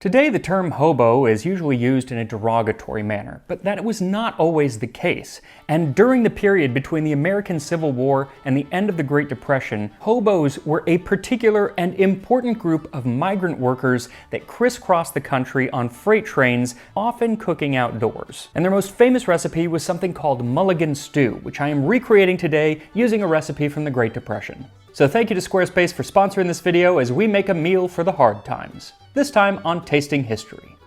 Today, the term hobo is usually used in a derogatory manner, but that was not always the case. And during the period between the American Civil War and the end of the Great Depression, hobos were a particular and important group of migrant workers that crisscrossed the country on freight trains, often cooking outdoors. And their most famous recipe was something called mulligan stew, which I am recreating today using a recipe from the Great Depression. So thank you to Squarespace for sponsoring this video as we make a meal for the hard times. This time on Tasting History.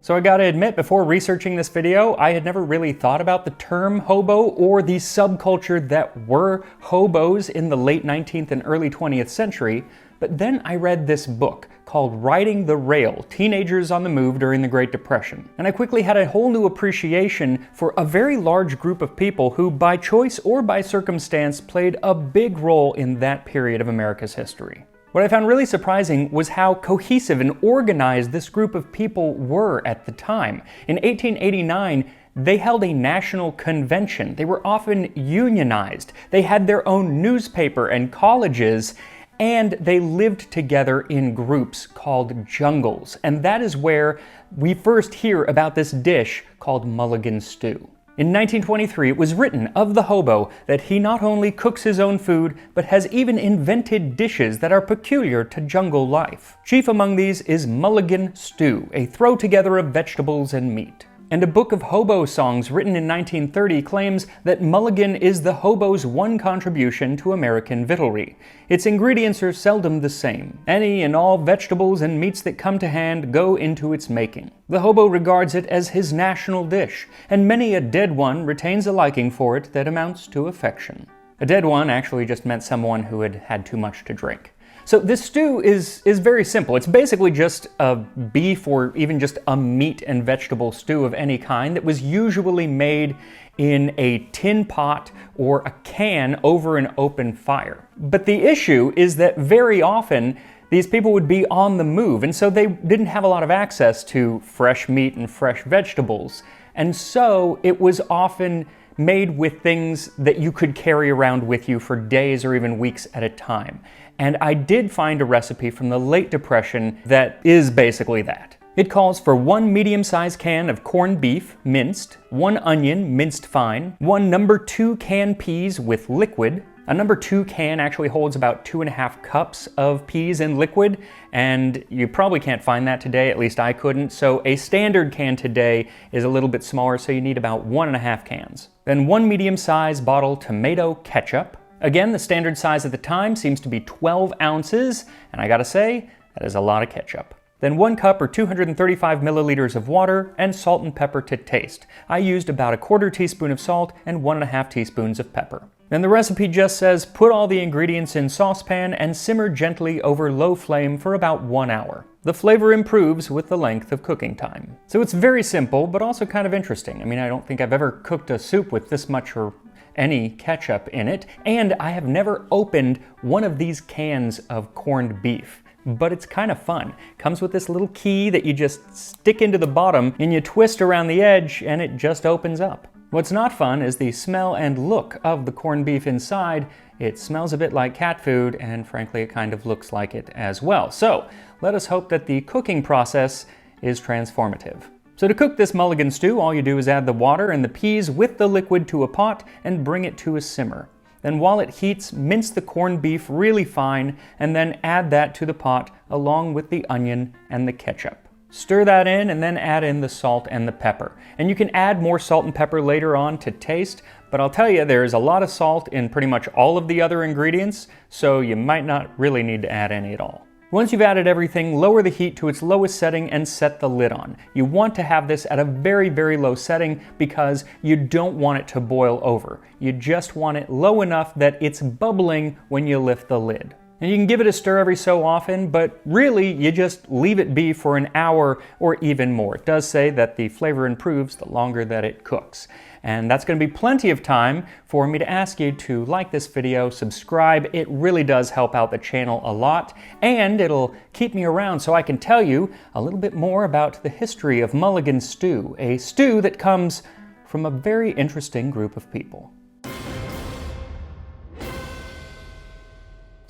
So I gotta admit, before researching this video, I had never really thought about the term hobo or the subculture that were hobos in the late 19th and early 20th century, but then I read this book called Riding the Rail: Teenagers on the Move During the Great Depression. And I quickly had a whole new appreciation for a very large group of people who, by choice or by circumstance, played a big role in that period of America's history. What I found really surprising was how cohesive and organized this group of people were at the time. In 1889, they held a national convention. They were often unionized. They had their own newspaper and colleges, and they lived together in groups called jungles. And that is where we first hear about this dish called mulligan stew. In 1923, it was written of the hobo that he not only cooks his own food, but has even invented dishes that are peculiar to jungle life. Chief among these is mulligan stew, a throw together of vegetables and meat. And a book of hobo songs written in 1930 claims that mulligan is the hobo's one contribution to American victualry. Its ingredients are seldom the same. Any and all vegetables and meats that come to hand go into its making. The hobo regards it as his national dish, and many a dead one retains a liking for it that amounts to affection. A dead one actually just meant someone who had had too much to drink. So this stew is very simple. It's basically just a beef or even just a meat and vegetable stew of any kind that was usually made in a tin pot or a can over an open fire. But the issue is that very often these people would be on the move, and so they didn't have a lot of access to fresh meat and fresh vegetables. And so it was often made with things that you could carry around with you for days or even weeks at a time. And I did find a recipe from the late Depression that is basically that. It calls for 1 medium-sized can of corned beef, minced, 1 onion, minced fine, 1 number 2 can peas with liquid. A number 2 can actually holds about 2.5 cups of peas in liquid, and you probably can't find that today, at least I couldn't, so a standard can today is a little bit smaller, so you need about 1.5 cans. Then 1 medium-sized bottle tomato ketchup. Again, the standard size at the time seems to be 12 ounces, and I gotta say, that is a lot of ketchup. Then 1 cup or 235 milliliters of water and salt and pepper to taste. I used about 1/4 teaspoon of salt and 1.5 teaspoons of pepper. Then the recipe just says put all the ingredients in saucepan and simmer gently over low flame for about 1 hour. The flavor improves with the length of cooking time. So it's very simple, but also kind of interesting. I mean, I don't think I've ever cooked a soup with this much or any ketchup in it, and I have never opened one of these cans of corned beef. But it's kind of fun. Comes with this little key that you just stick into the bottom and you twist around the edge and it just opens up. What's not fun is the smell and look of the corned beef inside. It smells a bit like cat food, and frankly it kind of looks like it as well. So let us hope that the cooking process is transformative. So to cook this mulligan stew, all you do is add the water and the peas with the liquid to a pot and bring it to a simmer. Then while it heats, mince the corned beef really fine and then add that to the pot along with the onion and the ketchup. Stir that in and then add in the salt and the pepper. And you can add more salt and pepper later on to taste, but I'll tell you there is a lot of salt in pretty much all of the other ingredients, so you might not really need to add any at all. Once you've added everything, lower the heat to its lowest setting and set the lid on. You want to have this at a very, very low setting because you don't want it to boil over. You just want it low enough that it's bubbling when you lift the lid. And you can give it a stir every so often, but really you just leave it be for an hour or even more. It does say that the flavor improves the longer that it cooks. And that's going to be plenty of time for me to ask you to like this video, subscribe. It really does help out the channel a lot, and it'll keep me around so I can tell you a little bit more about the history of mulligan stew, a stew that comes from a very interesting group of people.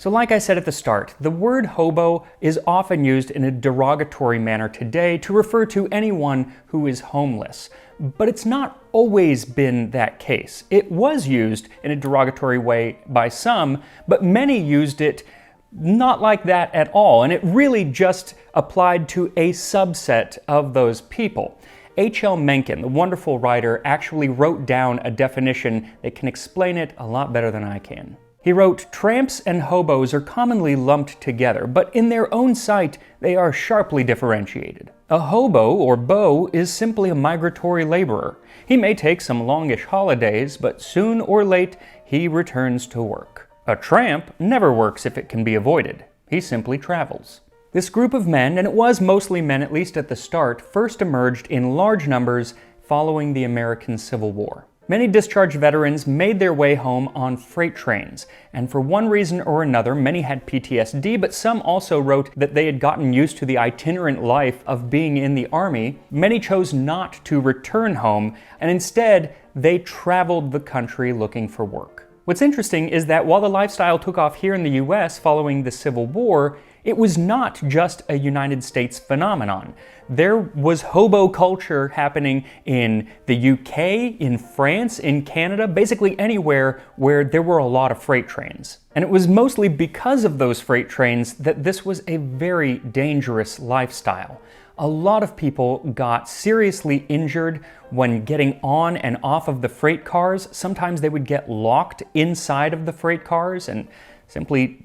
So like I said at the start, the word hobo is often used in a derogatory manner today to refer to anyone who is homeless. But it's not always been that case. It was used in a derogatory way by some, but many used it not like that at all, and it really just applied to a subset of those people. H.L. Mencken, the wonderful writer, actually wrote down a definition that can explain it a lot better than I can. He wrote, "Tramps and hobos are commonly lumped together, but in their own sight they are sharply differentiated. A hobo, or beau, is simply a migratory laborer. He may take some longish holidays, but soon or late he returns to work. A tramp never works if it can be avoided. He simply travels." This group of men, and it was mostly men at least at the start, first emerged in large numbers following the American Civil War. Many discharged veterans made their way home on freight trains, and for one reason or another, many had PTSD, but some also wrote that they had gotten used to the itinerant life of being in the Army. Many chose not to return home, and instead, they traveled the country looking for work. What's interesting is that while the lifestyle took off here in the US following the Civil War, it was not just a United States phenomenon. There was hobo culture happening in the UK, in France, in Canada, basically anywhere where there were a lot of freight trains. And it was mostly because of those freight trains that this was a very dangerous lifestyle. A lot of people got seriously injured when getting on and off of the freight cars. Sometimes they would get locked inside of the freight cars and simply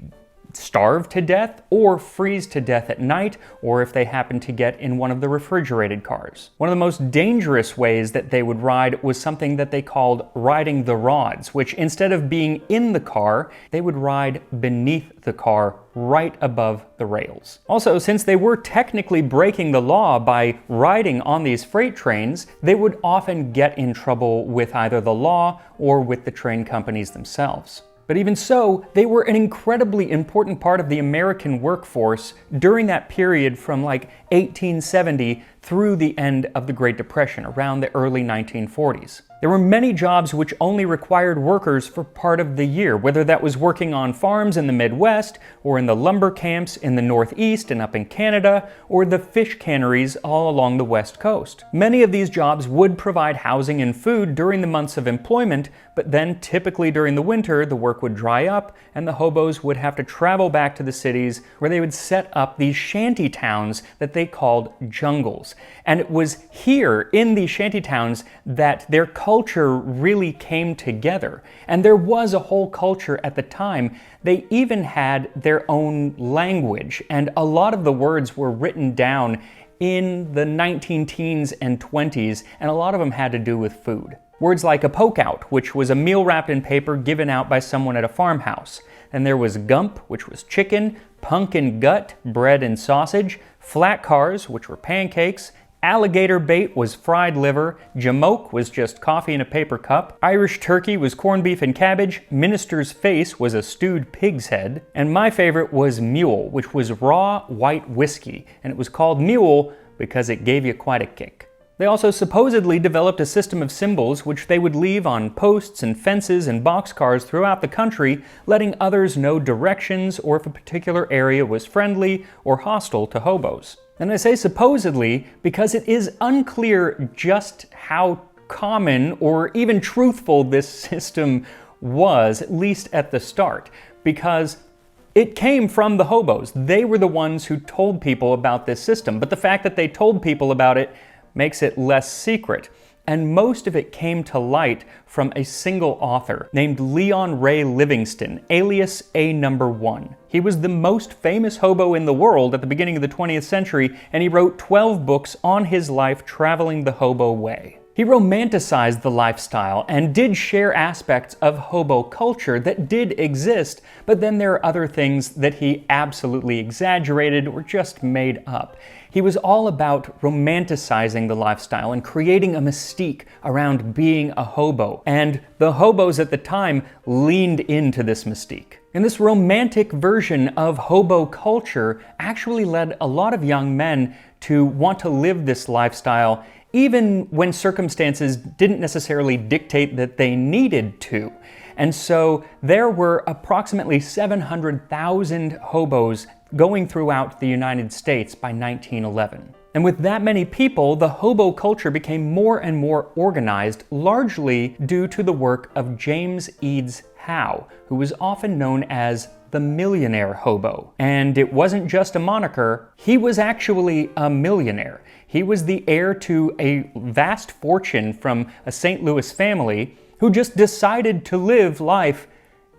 starve to death or freeze to death at night, or if they happened to get in one of the refrigerated cars. One of the most dangerous ways that they would ride was something that they called riding the rods, which instead of being in the car, they would ride beneath the car right above the rails. Also, since they were technically breaking the law by riding on these freight trains, they would often get in trouble with either the law or with the train companies themselves. But even so, they were an incredibly important part of the American workforce during that period from like 1870 through the end of the Great Depression, around the early 1940s. There were many jobs which only required workers for part of the year, whether that was working on farms in the Midwest, or in the lumber camps in the Northeast and up in Canada, or the fish canneries all along the West Coast. Many of these jobs would provide housing and food during the months of employment, but then typically during the winter, the work would dry up and the hobos would have to travel back to the cities where they would set up these shanty towns that they called jungles. And it was here in these shanty towns that their culture really came together. And there was a whole culture at the time. They even had their own language, and a lot of the words were written down in the 19-teens and 20s, and a lot of them had to do with food. Words like a poke-out, which was a meal wrapped in paper given out by someone at a farmhouse. Then there was gump, which was chicken, pumpkin gut, bread and sausage, flat cars, which were pancakes, alligator bait was fried liver, jamoke was just coffee in a paper cup, Irish turkey was corned beef and cabbage, minister's face was a stewed pig's head, and my favorite was mule, which was raw white whiskey, and it was called mule because it gave you quite a kick. They also supposedly developed a system of symbols which they would leave on posts and fences and boxcars throughout the country, letting others know directions or if a particular area was friendly or hostile to hobos. And I say supposedly because it is unclear just how common or even truthful this system was, at least at the start, because it came from the hobos. They were the ones who told people about this system, but the fact that they told people about it makes it less secret. And most of it came to light from a single author named Leon Ray Livingston, alias A Number 1. He was the most famous hobo in the world at the beginning of the 20th century, and he wrote 12 books on his life traveling the hobo way. He romanticized the lifestyle and did share aspects of hobo culture that did exist, but then there are other things that he absolutely exaggerated or just made up. He was all about romanticizing the lifestyle and creating a mystique around being a hobo, and the hobos at the time leaned into this mystique. And this romantic version of hobo culture actually led a lot of young men to want to live this lifestyle even when circumstances didn't necessarily dictate that they needed to. And so there were approximately 700,000 hobos going throughout the United States by 1911. And with that many people, the hobo culture became more and more organized, largely due to the work of James Eads Howe, who was often known as the millionaire hobo. And it wasn't just a moniker, he was actually a millionaire. He was the heir to a vast fortune from a St. Louis family who just decided to live life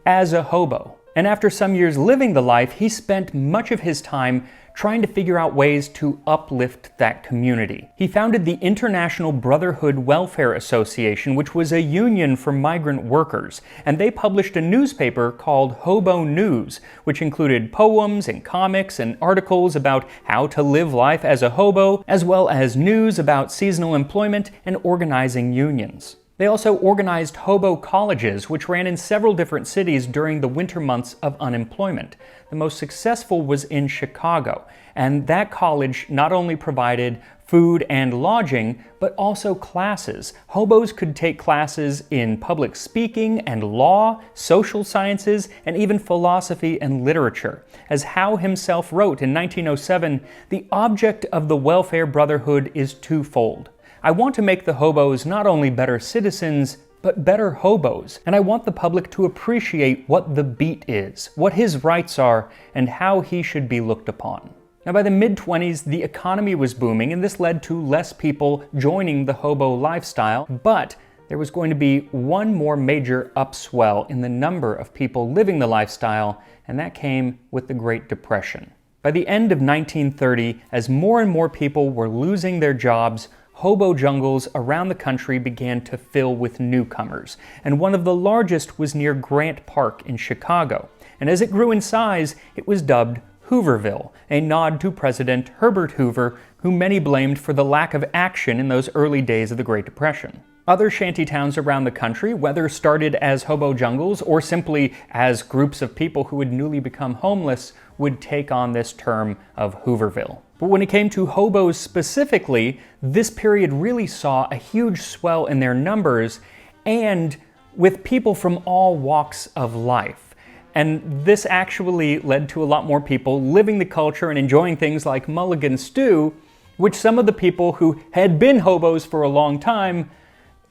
as a hobo. And after some years living the life, he spent much of his time trying to figure out ways to uplift that community. He founded the International Brotherhood Welfare Association, which was a union for migrant workers, and they published a newspaper called Hobo News, which included poems and comics and articles about how to live life as a hobo, as well as news about seasonal employment and organizing unions. They also organized hobo colleges, which ran in several different cities during the winter months of unemployment. The most successful was in Chicago, and that college not only provided food and lodging, but also classes. Hobos could take classes in public speaking and law, social sciences, and even philosophy and literature. As Howe himself wrote in 1907, the object of the Welfare Brotherhood is twofold. I want to make the hobos not only better citizens, but better hobos. And I want the public to appreciate what the beat is, what his rights are, and how he should be looked upon. Now, by the mid-20s, the economy was booming, and this led to less people joining the hobo lifestyle, but there was going to be one more major upswell in the number of people living the lifestyle, and that came with the Great Depression. By the end of 1930, as more and more people were losing their jobs, hobo jungles around the country began to fill with newcomers, and one of the largest was near Grant Park in Chicago. And as it grew in size, it was dubbed Hooverville, a nod to President Herbert Hoover, who many blamed for the lack of action in those early days of the Great Depression. Other shantytowns around the country, whether started as hobo jungles or simply as groups of people who had newly become homeless, would take on this term of Hooverville. But when it came to hobos specifically, this period really saw a huge swell in their numbers and with people from all walks of life. And this actually led to a lot more people living the culture and enjoying things like mulligan stew, which some of the people who had been hobos for a long time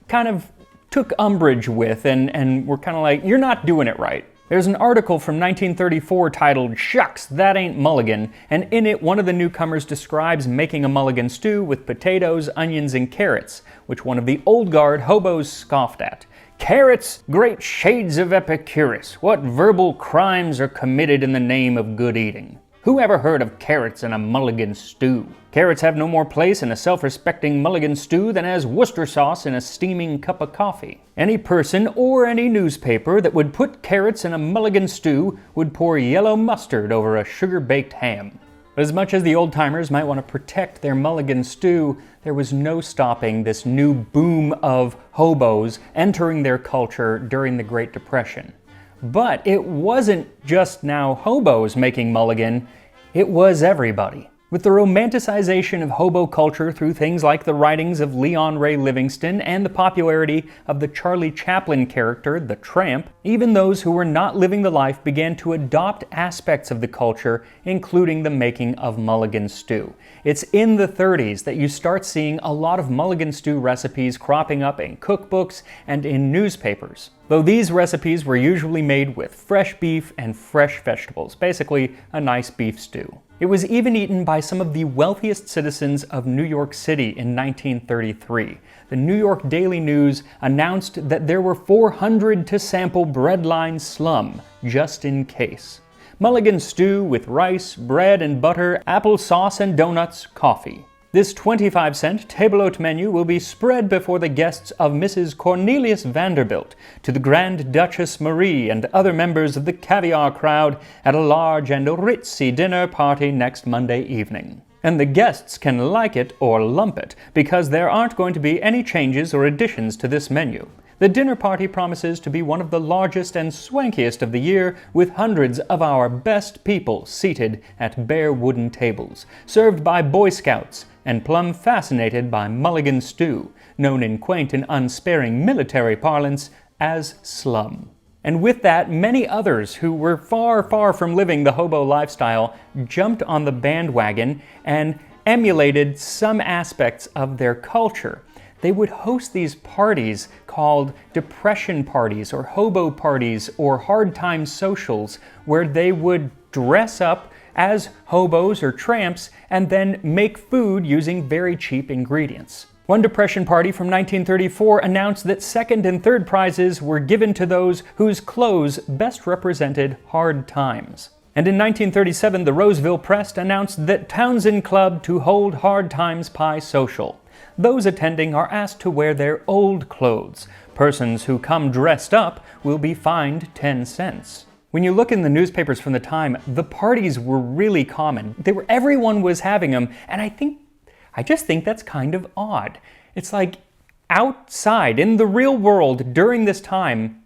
kind of took umbrage with and were kind of like, you're not doing it right. There's an article from 1934 titled, "Shucks, That Ain't Mulligan," and in it one of the newcomers describes making a mulligan stew with potatoes, onions, and carrots, which one of the old guard hobos scoffed at. "Carrots, great shades of Epicurus, what verbal crimes are committed in the name of good eating? Who ever heard of carrots in a mulligan stew? Carrots have no more place in a self-respecting mulligan stew than has Worcester sauce in a steaming cup of coffee. Any person or any newspaper that would put carrots in a mulligan stew would pour yellow mustard over a sugar-baked ham." But as much as the old-timers might want to protect their mulligan stew, there was no stopping this new boom of hobos entering their culture during the Great Depression. But it wasn't just now hobos making mulligan, it was everybody. With the romanticization of hobo culture through things like the writings of Leon Ray Livingston and the popularity of the Charlie Chaplin character, the Tramp, even those who were not living the life began to adopt aspects of the culture, including the making of mulligan stew. It's in the 30s that you start seeing a lot of mulligan stew recipes cropping up in cookbooks and in newspapers. Though these recipes were usually made with fresh beef and fresh vegetables, basically a nice beef stew. It was even eaten by some of the wealthiest citizens of New York City in 1933. The New York Daily News announced that there were 400 to sample breadline slum, just in case. Mulligan stew with rice, bread and butter, apple sauce and donuts, coffee. This 25-cent table-d'hôte menu will be spread before the guests of Mrs. Cornelius Vanderbilt, to the Grand Duchess Marie and other members of the caviar crowd at a large and ritzy dinner party next Monday evening. And the guests can like it or lump it, because there aren't going to be any changes or additions to this menu. The dinner party promises to be one of the largest and swankiest of the year, with hundreds of our best people seated at bare wooden tables, served by Boy Scouts, and plumb fascinated by mulligan stew, known in quaint and unsparing military parlance as slum. And with that, many others who were far, far from living the hobo lifestyle jumped on the bandwagon and emulated some aspects of their culture. They would host these parties called depression parties or hobo parties or hard time socials, where they would dress up as hobos or tramps and then make food using very cheap ingredients. One depression party from 1934 announced that second and third prizes were given to those whose clothes best represented hard times. And in 1937, the Roseville Press announced that Townsend Club to hold Hard Times Pie Social. Those attending are asked to wear their old clothes. Persons who come dressed up will be fined 10 cents. When you look in the newspapers from the time, the parties were really common. Everyone was having them, and I just think that's kind of odd. It's like outside, in the real world, during this time,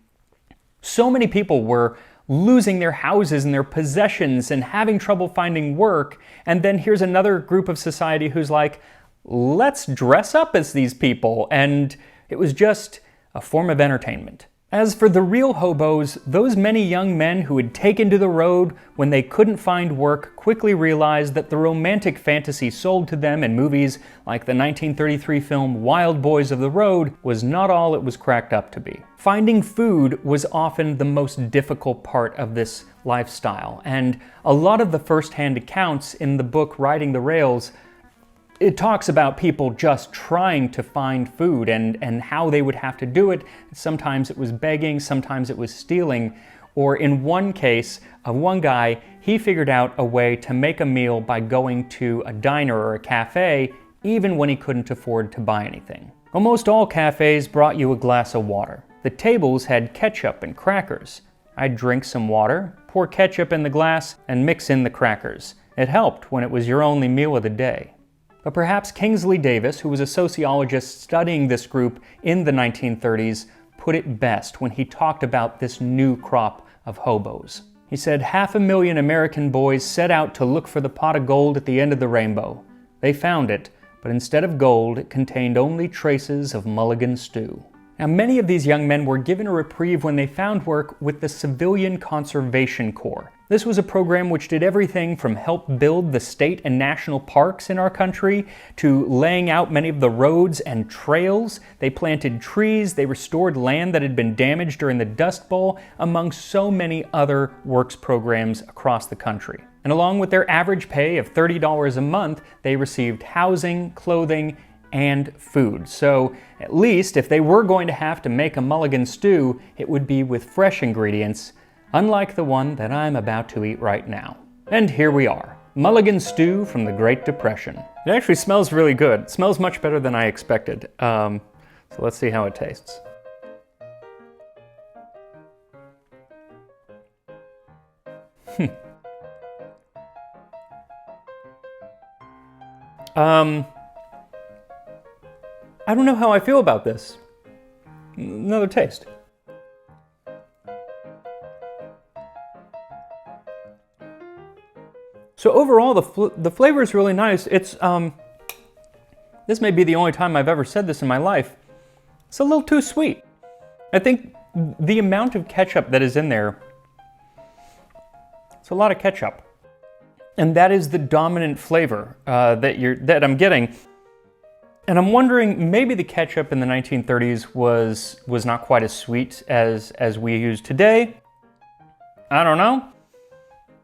so many people were losing their houses and their possessions and having trouble finding work, and then here's another group of society who's like, let's dress up as these people, and it was just a form of entertainment. As for the real hobos, those many young men who had taken to the road when they couldn't find work quickly realized that the romantic fantasy sold to them in movies like the 1933 film Wild Boys of the Road was not all it was cracked up to be. Finding food was often the most difficult part of this lifestyle, and a lot of the first-hand accounts in the book Riding the Rails, it talks about people just trying to find food and how they would have to do it. Sometimes it was begging, sometimes it was stealing, or in one case of one guy, he figured out a way to make a meal by going to a diner or a cafe even when he couldn't afford to buy anything. Almost all cafes brought you a glass of water. The tables had ketchup and crackers. I'd drink some water, pour ketchup in the glass, and mix in the crackers. It helped when it was your only meal of the day. But perhaps Kingsley Davis, who was a sociologist studying this group in the 1930s, put it best when he talked about this new crop of hobos. He said, 500,000 American boys set out to look for the pot of gold at the end of the rainbow. They found it, but instead of gold, it contained only traces of mulligan stew. Now, many of these young men were given a reprieve when they found work with the Civilian Conservation Corps. This was a program which did everything from help build the state and national parks in our country to laying out many of the roads and trails. They planted trees, they restored land that had been damaged during the Dust Bowl, among so many other works programs across the country. And along with their average pay of $30 a month, they received housing, clothing, and food. So at least if they were going to have to make a mulligan stew, it would be with fresh ingredients, unlike the one that I'm about to eat right now. And here we are, mulligan stew from the Great Depression. It actually smells really good. It smells much better than I expected. So let's see how it tastes. I don't know how I feel about this. Another taste. So overall, the flavor is really nice. It's this may be the only time I've ever said this in my life. It's a little too sweet. I think the amount of ketchup that is in there, it's a lot of ketchup, and that is the dominant flavor that I'm getting. And I'm wondering, maybe the ketchup in the 1930s was not quite as sweet as we use today. I don't know.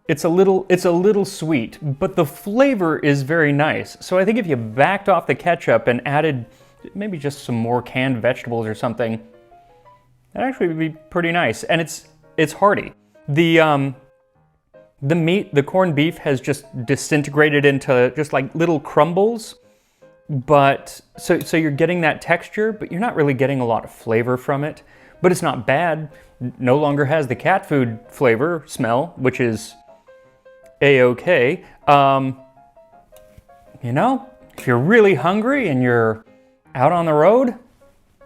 It's a little sweet, but the flavor is very nice. So I think if you backed off the ketchup and added maybe just some more canned vegetables or something, that'd actually be pretty nice. And it's hearty. The meat, the corned beef, has just disintegrated into just like little crumbles. But so you're getting that texture, but you're not really getting a lot of flavor from it. But it's not bad. No longer has the cat food flavor, smell, which is A-okay. You know, if you're really hungry and you're out on the road,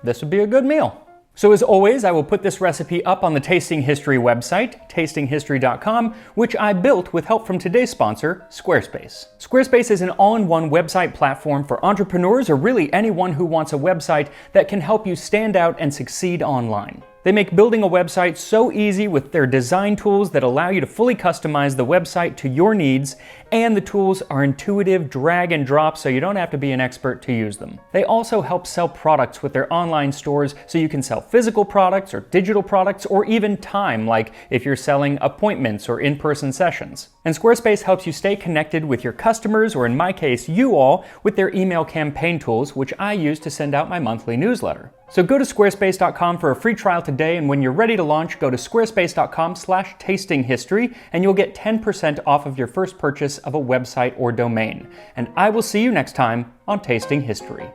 this would be a good meal. So as always, I will put this recipe up on the Tasting History website, tastinghistory.com, which I built with help from today's sponsor, Squarespace. Squarespace is an all-in-one website platform for entrepreneurs or really anyone who wants a website that can help you stand out and succeed online. They make building a website so easy with their design tools that allow you to fully customize the website to your needs, and the tools are intuitive drag and drop so you don't have to be an expert to use them. They also help sell products with their online stores so you can sell physical products or digital products or even time, like if you're selling appointments or in-person sessions. And Squarespace helps you stay connected with your customers, or in my case, you all, with their email campaign tools, which I use to send out my monthly newsletter. So go to squarespace.com for a free trial today, and when you're ready to launch, go to squarespace.com/tastinghistory and you'll get 10% off of your first purchase of a website or domain. And I will see you next time on Tasting History.